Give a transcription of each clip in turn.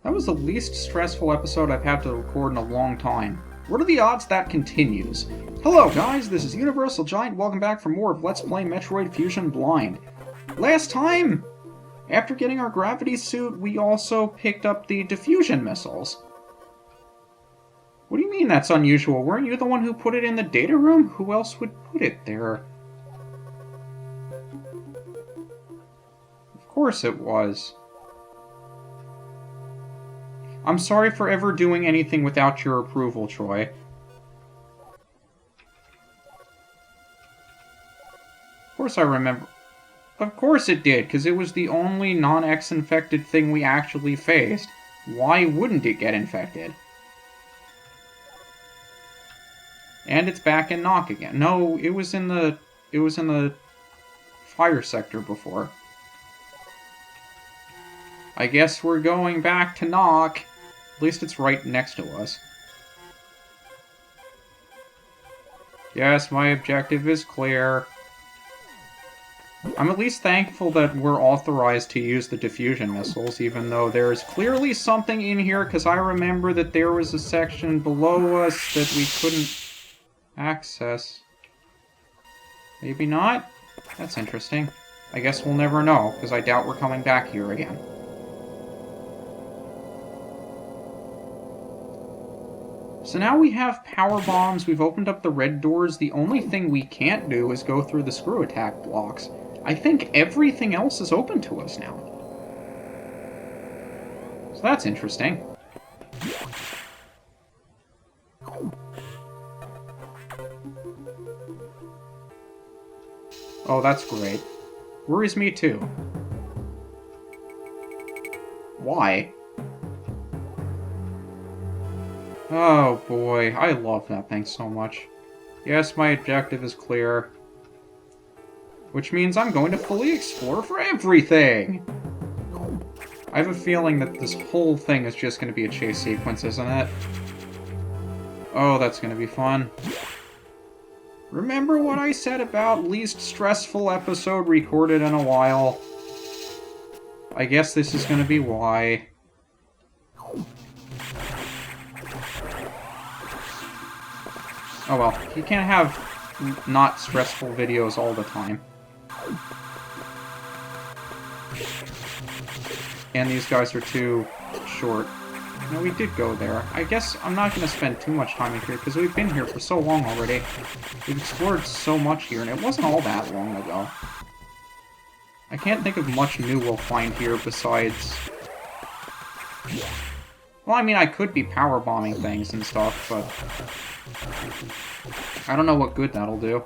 That was the least stressful episode I've had to record in a long time. What are the odds that continues? Hello guys, this is UniversalGiant. Welcome back for more of Let's Play Metroid Fusion Blind. Last time, after getting our gravity suit, we also picked up the diffusion missiles. What do you mean that's unusual? Weren't you the one who put it in the data room? Who else would put it there? Of course it was. I'm sorry for ever doing anything without your approval, Troy. Of course I remember. Of course it did, because it was the only non-X infected thing we actually faced. Why wouldn't it get infected? And it's back in Knock again. No, it was in the fire sector before. I guess we're going back to Knock. At least it's right next to us. Yes, my objective is clear. I'm at least thankful that we're authorized to use the diffusion missiles, even though there is clearly something in here, because I remember that there was a section below us that we couldn't access. Maybe not? That's interesting. I guess we'll never know, because I doubt we're coming back here again. So now we have power bombs, we've opened up the red doors. The only thing we can't do is go through the screw attack blocks. I think everything else is open to us now. So that's interesting. Oh, that's great. Worries me too. Why? Oh boy, I love that thing so much. Yes, my objective is clear. Which means I'm going to fully explore for everything! I have a feeling that this whole thing is just going to be a chase sequence, isn't it? Oh, that's going to be fun. Remember what I said about least stressful episode recorded in a while? I guess this is going to be why. Oh well, you can't have not stressful videos all the time. And these guys are too short. No, we did go there. I guess I'm not going to spend too much time in here, because we've been here for so long already. We've explored so much here, and it wasn't all that long ago. I can't think of much new we'll find here besides... Well, I mean, I could be power bombing things and stuff, but... I don't know what good that'll do.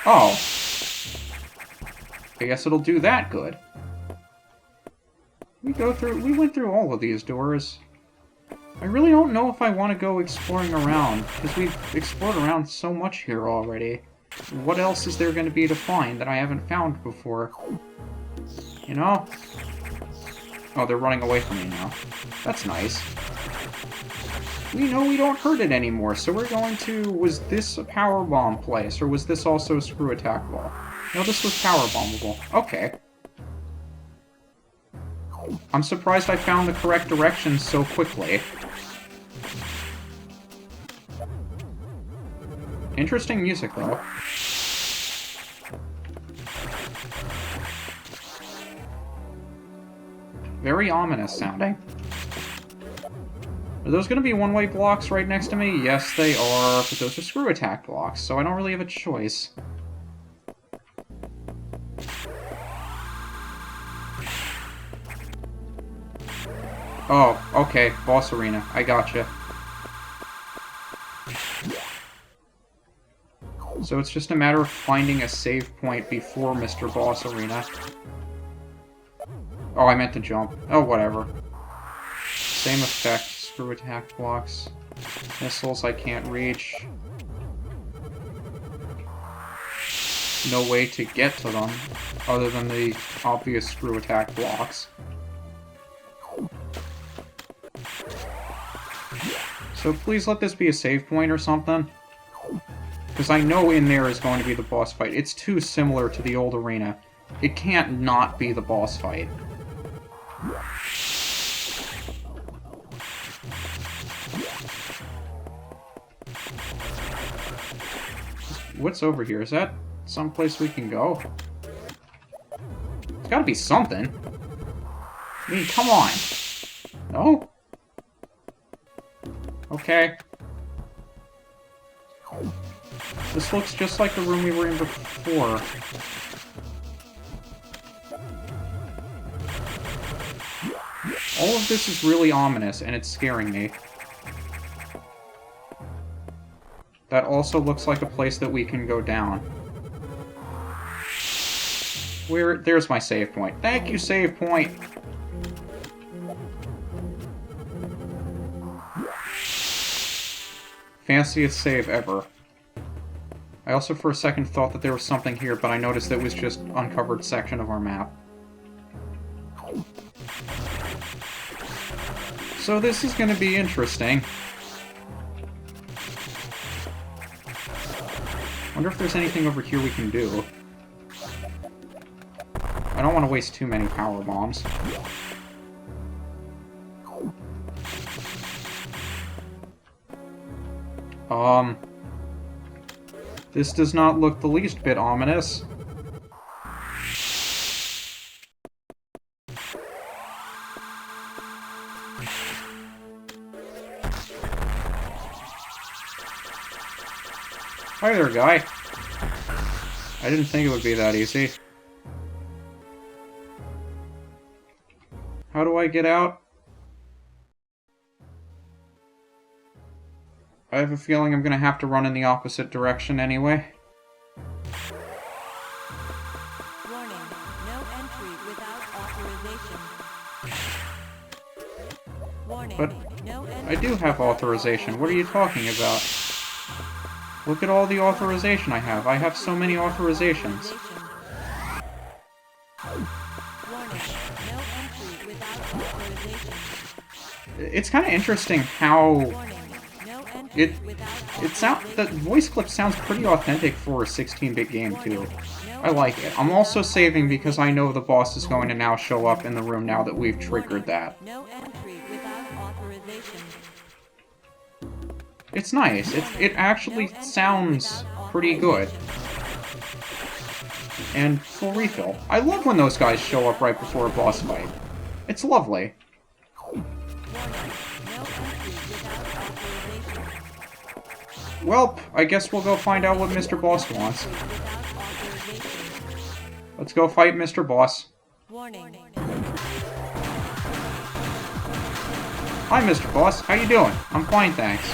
Oh. I guess it'll do that good. We went through all of these doors. I really don't know if I want to go exploring around, because we've explored around so much here already. What else is there going to be to find that I haven't found before? You know? Oh, they're running away from me now. That's nice. We know we don't hurt it anymore, so we're going to... Was this a power bomb place, or was this also a screw attack ball? No, this was power bombable. Okay. I'm surprised I found the correct direction so quickly. Interesting music, though. Very ominous sounding. Are those going to be one-way blocks right next to me? Yes, they are, but those are screw attack blocks, so I don't really have a choice. Oh, okay, boss arena. I gotcha. So it's just a matter of finding a save point before Mr. Boss Arena. Oh, I meant to jump. Oh, whatever. Same effect. Screw attack blocks. Missiles I can't reach. No way to get to them, other than the obvious screw attack blocks. So please let this be a save point or something. Because I know in there is going to be the boss fight. It's too similar to the old arena. It can't not be the boss fight. What's over here? Is that someplace we can go? There's gotta be something. I mean, come on. No? Okay. This looks just like the room we were in before. All of this is really ominous, and it's scaring me. That also looks like a place that we can go down. There's my save point. Thank you, save point! Fanciest save ever. I also for a second thought that there was something here, but I noticed it was just uncovered section of our map. So this is going to be interesting. Wonder if there's anything over here we can do. I don't want to waste too many power bombs. This does not look the least bit ominous. Hi there, guy. I didn't think it would be that easy. How do I get out? I have a feeling I'm gonna have to run in the opposite direction anyway. Warning, no entry without authorization. Warning, But no entry I do have authorization. What are you talking about? Look at all the authorization I have. I have so many authorizations. Warning, no entry without authorization. It's kind of interesting how Warning, no entry the voice clip sounds pretty authentic for a 16-bit game too. I like it. I'm also saving because I know the boss is going to now show up in the room now that we've triggered that. No entry without authorization. It's nice. It actually sounds pretty good. And full refill. I love when those guys show up right before a boss fight. It's lovely. Welp, I guess we'll go find out what Mr. Boss wants. Let's go fight Mr. Boss. Warning. Hi, Mr. Boss. How you doing? I'm fine, thanks.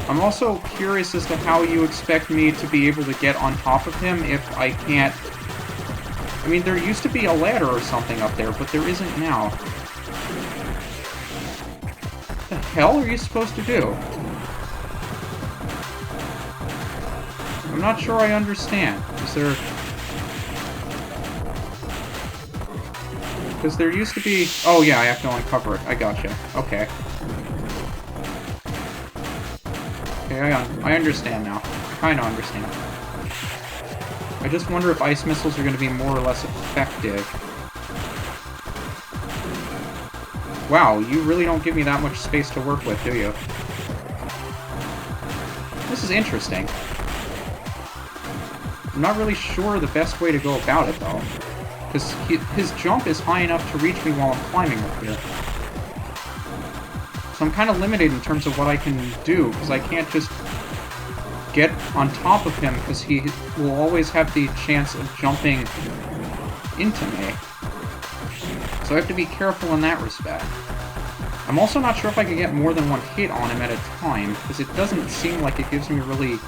I'm also curious as to how you expect me to be able to get on top of him if I can't... I mean, there used to be a ladder or something up there, but there isn't now. What the hell are you supposed to do? I'm not sure I understand. Is there... Because there used to be... Oh yeah, I have to uncover it. I gotcha. Okay. Okay, I understand now. I kinda understand. I just wonder if ice missiles are going to be more or less effective. Wow, you really don't give me that much space to work with, do you? This is interesting. I'm not really sure the best way to go about it, though. Because his jump is high enough to reach me while I'm climbing up here. So I'm kind of limited in terms of what I can do, because I can't just get on top of him, because he will always have the chance of jumping into me. So I have to be careful in that respect. I'm also not sure if I can get more than one hit on him at a time, because it doesn't seem like it gives me really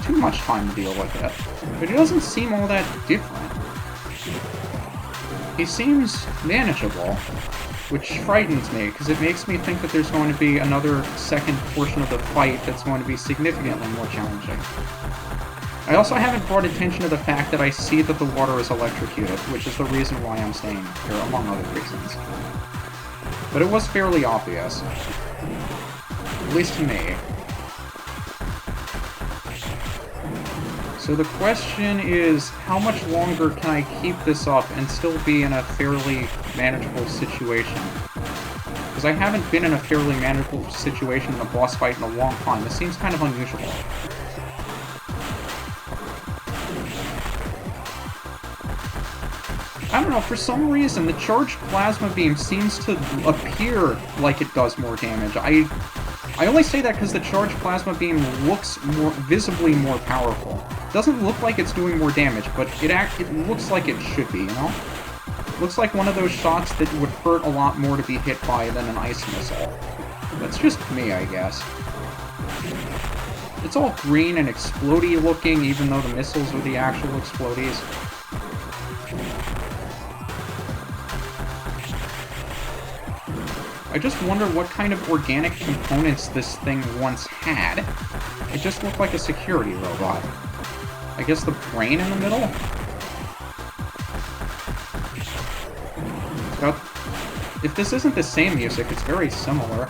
too much time to deal with it. But he doesn't seem all that different. He seems manageable, which frightens me, because it makes me think that there's going to be another second portion of the fight that's going to be significantly more challenging. I also haven't brought attention to the fact that I see that the water is electrocuted, which is the reason why I'm staying here, among other reasons. But it was fairly obvious. At least to me. So the question is, how much longer can I keep this up and still be in a fairly manageable situation? Because I haven't been in a fairly manageable situation in a boss fight in a long time. This seems kind of unusual. I don't know, for some reason, the charged plasma beam seems to appear like it does more damage. I only say that because the charged plasma beam looks visibly more powerful. It doesn't look like it's doing more damage, but it looks like it should be, you know? Looks like one of those shots that would hurt a lot more to be hit by than an ice missile. That's just me, I guess. It's all green and explodey looking, even though the missiles are the actual explodies. I just wonder what kind of organic components this thing once had. It just looked like a security robot. I guess the brain in the middle? If this isn't the same music, it's very similar.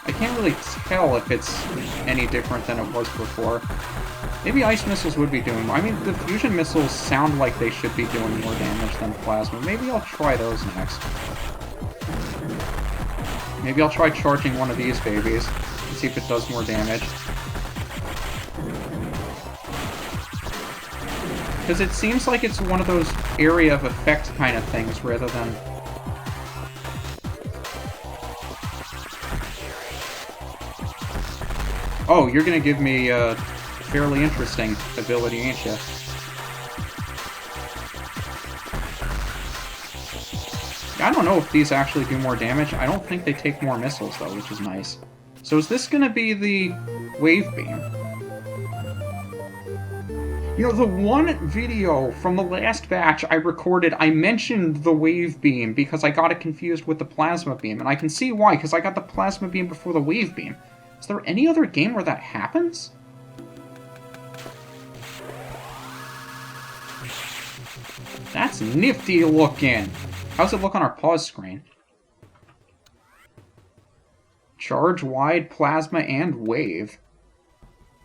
I can't really tell if it's any different than it was before. Maybe ice missiles would be doing more. I mean, the fusion missiles sound like they should be doing more damage than plasma. Maybe I'll try those next. Maybe I'll try charging one of these babies and see if it does more damage. Because it seems like it's one of those area of effect kind of things rather than... Oh, you're gonna give me a fairly interesting ability, ain't you? I don't know if these actually do more damage. I don't think they take more missiles, though, which is nice. So is this gonna be the wave beam? You know, the one video from the last batch I recorded, I mentioned the wave beam because I got it confused with the plasma beam, and I can see why, because I got the plasma beam before the wave beam. Is there any other game where that happens? That's nifty looking! How's it look on our pause screen? Charge, wide, plasma, and wave.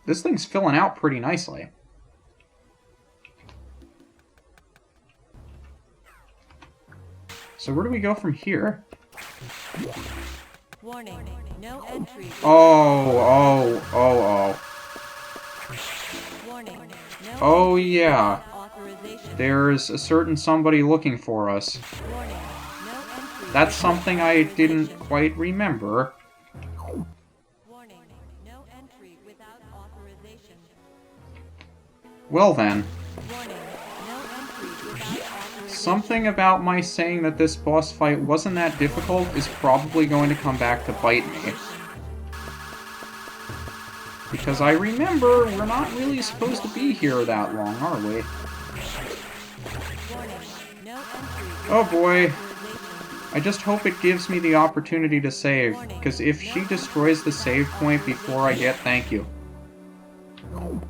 This thing's filling out pretty nicely. So where do we go from here? Warning, no entry. Oh. Warning, no Oh, yeah. authorization. There's a certain somebody looking for us. Warning, no entry. That's something I didn't quite remember. Warning, no entry without authorization. Well then. Warning, no entry without authorization. Something about my saying that this boss fight wasn't that difficult is probably going to come back to bite me. Because I remember we're not really supposed to be here that long, are we? Warning, no entry Oh boy. authorization. I just hope it gives me the opportunity to save, because if she destroys the save point before I get thank you. Warning,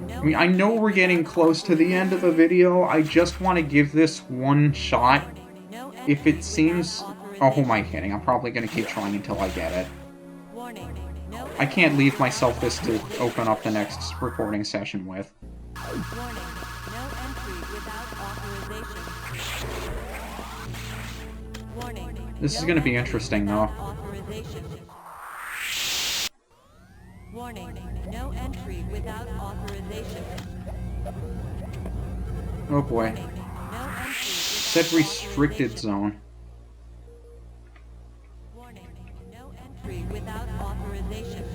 no I mean, I know we're getting close to the end of the video, I just want to give this one shot. no If it seems... entry Oh, who am I kidding? I'm probably going to keep trying until I get it. Warning, no I can't leave myself this to open up the next recording session with. warning, no entry without authorization. Warning. This is no going to be entry interesting, without though. authorization. Warning, no entry without authorization. Oh boy. Warning, no entry Said without restricted authorization. zone. Warning, no entry without authorization.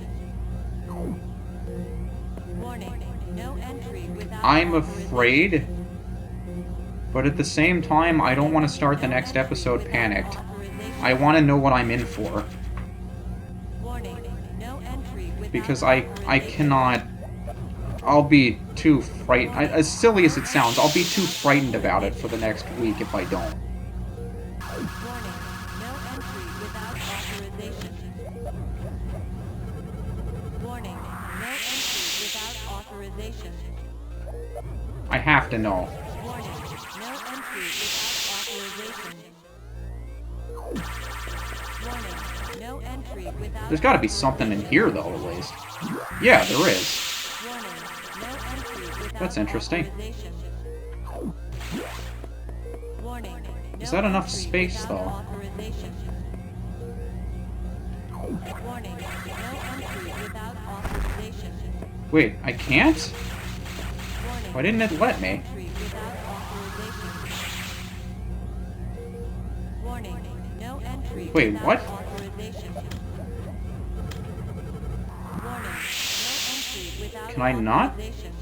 Warning, no entry without I'm authorization. afraid, but at the same time, I don't want to start the next episode panicked. I want to know what I'm in for, Warning, no entry without because I cannot... I'll be too frightened. As silly as it sounds, I'll be too frightened about it for the next week if I don't. Warning, no entry without authorization. Warning, no entry without authorization. I have to know. Warning, no entry without authorization. Warning, no entry without There's got to be something in here, though, at least. Yeah, there is. warning. No entry without That's interesting. authorization. Warning. Is No that enough entry space, without though? authorization. Warning. No entry without authorization. Wait, I can't? Warning. Why didn't it let me? Entry without authorization. Warning. No entry Wait, without what? authorization. Warning. No entry without Can I not? authorization.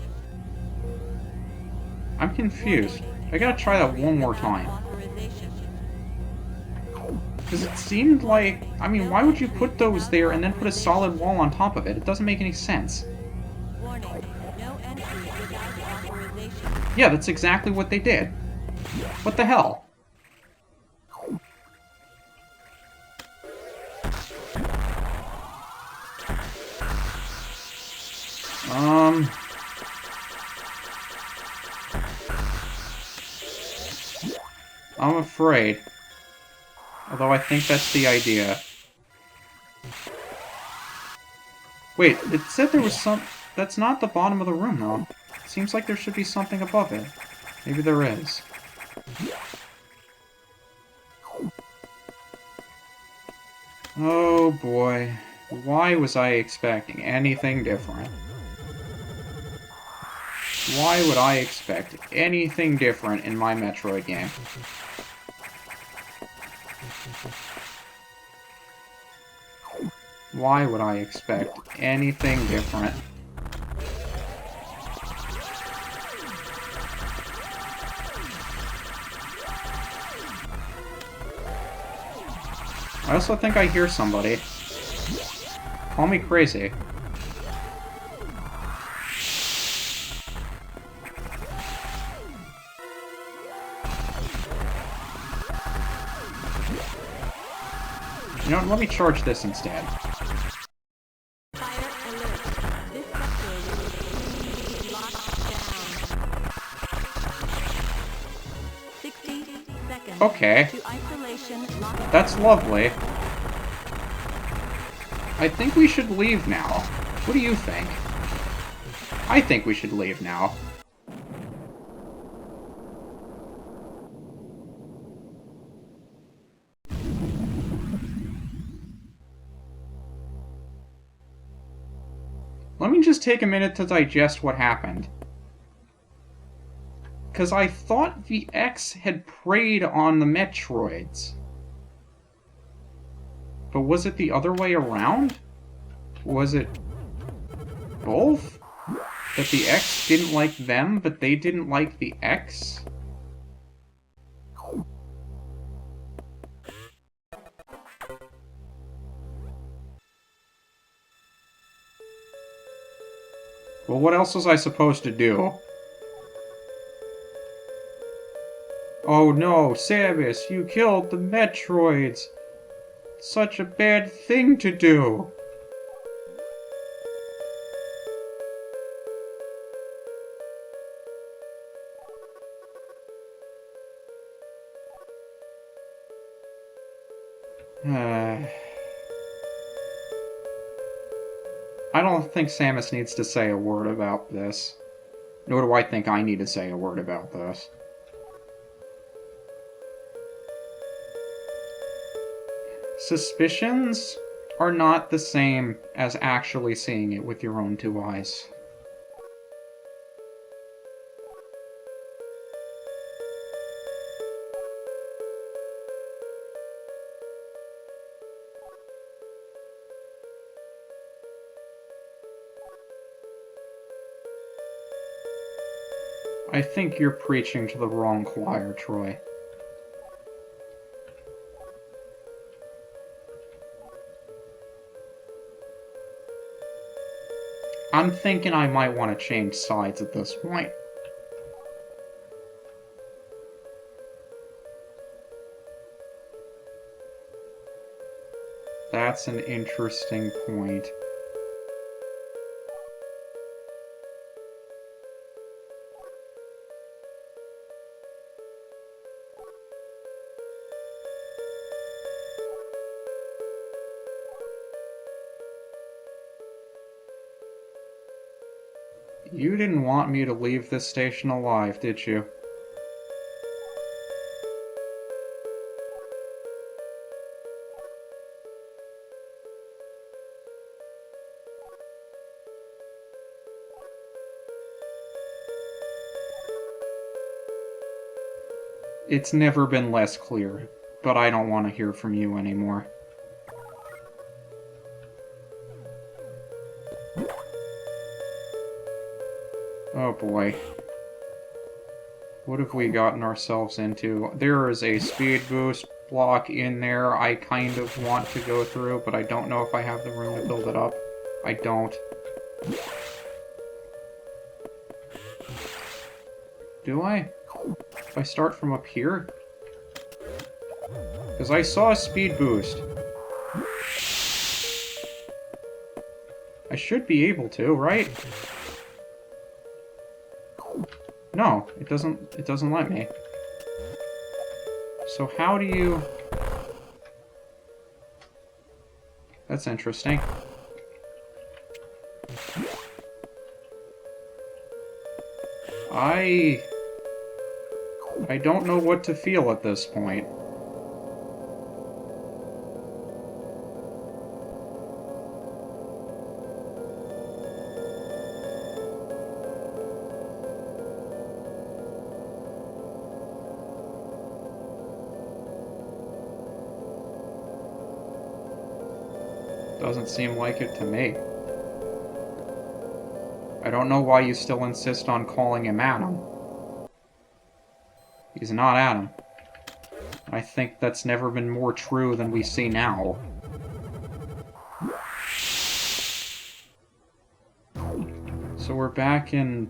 I'm confused. I gotta try that one more time. Authorization. Because it seemed like... I mean, why would you put those there and then put a solid wall on top of it? It doesn't make any sense. Warning. No entry without authorization. Yeah, that's exactly what they did. What the hell? I'm afraid. Although I think that's the idea. Wait, it said there was some... That's not the bottom of the room, though. It seems like there should be something above it. Maybe there is. Oh boy. Why was I expecting anything different? Why would I expect anything different in my Metroid game? Why would I expect anything different? I also think I hear somebody. Call me crazy. You know what, let me charge this instead. Fire alert. This sector will be locked down. 60 seconds. Okay, To isolation lockdown. that's lovely. I think we should leave now. What do you think? I think we should leave now. Let me just take a minute to digest what happened. Because I thought the X had preyed on the Metroids. But was it the other way around? Was it both? That the X didn't like them, but they didn't like the X? Well, what else was I supposed to do? Oh no, Samus, you killed the Metroids! Such a bad thing to do! I don't think Samus needs to say a word about this. Nor do I think I need to say a word about this. Suspicions are not the same as actually seeing it with your own two eyes. I think you're preaching to the wrong choir, Troy. I'm thinking I might want to change sides at this point. That's an interesting point. You didn't want me to leave this station alive, did you? It's never been less clear, but I don't want to hear from you anymore. Oh boy. What have we gotten ourselves into? There is a speed boost block in there I kind of want to go through, but I don't know if I have the room to build it up. I don't. Do I? If I start from up here? Because I saw a speed boost. I should be able to, right? No, it doesn't let me. So how do you... That's interesting. I don't know what to feel at this point. Doesn't seem like it to me. I don't know why you still insist on calling him Adam. He's not Adam. I think that's never been more true than we see now. So we're back in...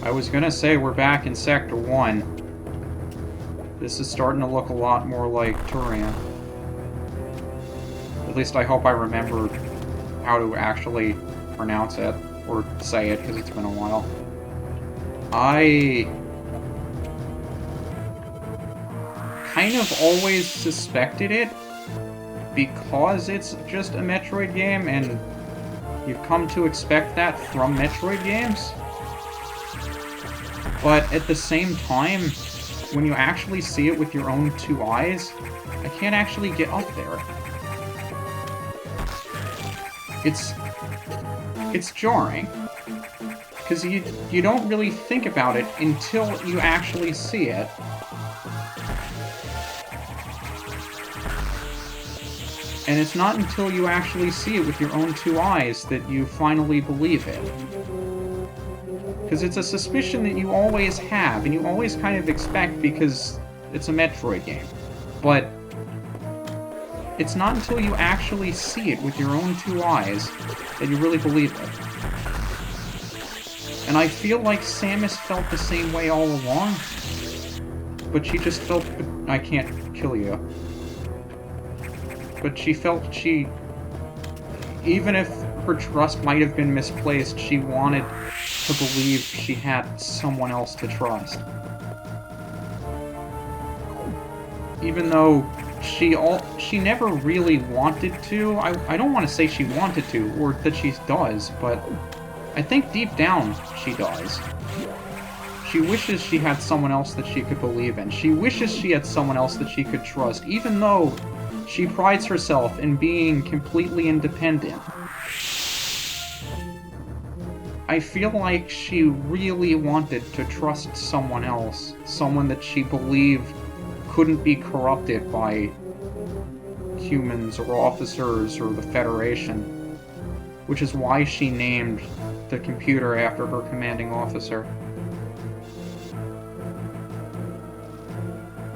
I was gonna say we're back in Sector 1. This is starting to look a lot more like Turian. At least I hope I remember how to actually pronounce it, or say it, because it's been a while. I kind of always suspected it, because it's just a Metroid game, and you've come to expect that from Metroid games. But at the same time, when you actually see it with your own two eyes, I can't actually get up there. It's jarring. Because you don't really think about it until you actually see it. And it's not until you actually see it with your own two eyes that you finally believe it. Because it's a suspicion that you always have, and you always kind of expect because it's a Metroid game. But it's not until you actually see it with your own two eyes that you really believe it. And I feel like Samus felt the same way all along, but she just felt... I can't kill you. But she felt even if her trust might have been misplaced, she wanted to believe she had someone else to trust. Even though she never really wanted to. I don't want to say she wanted to, or that she does, but I think deep down she does. She wishes she had someone else that she could believe in. She wishes she had someone else that she could trust, even though she prides herself in being completely independent. I feel like she really wanted to trust someone else, someone that she believed couldn't be corrupted by humans or officers or the Federation, which is why she named the computer after her commanding officer.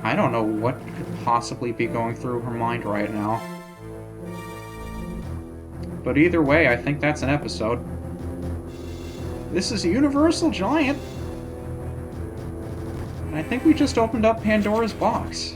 I don't know what could possibly be going through her mind right now. But either way, I think that's an episode. This is UniversalGiant. I think we just opened up Pandora's box.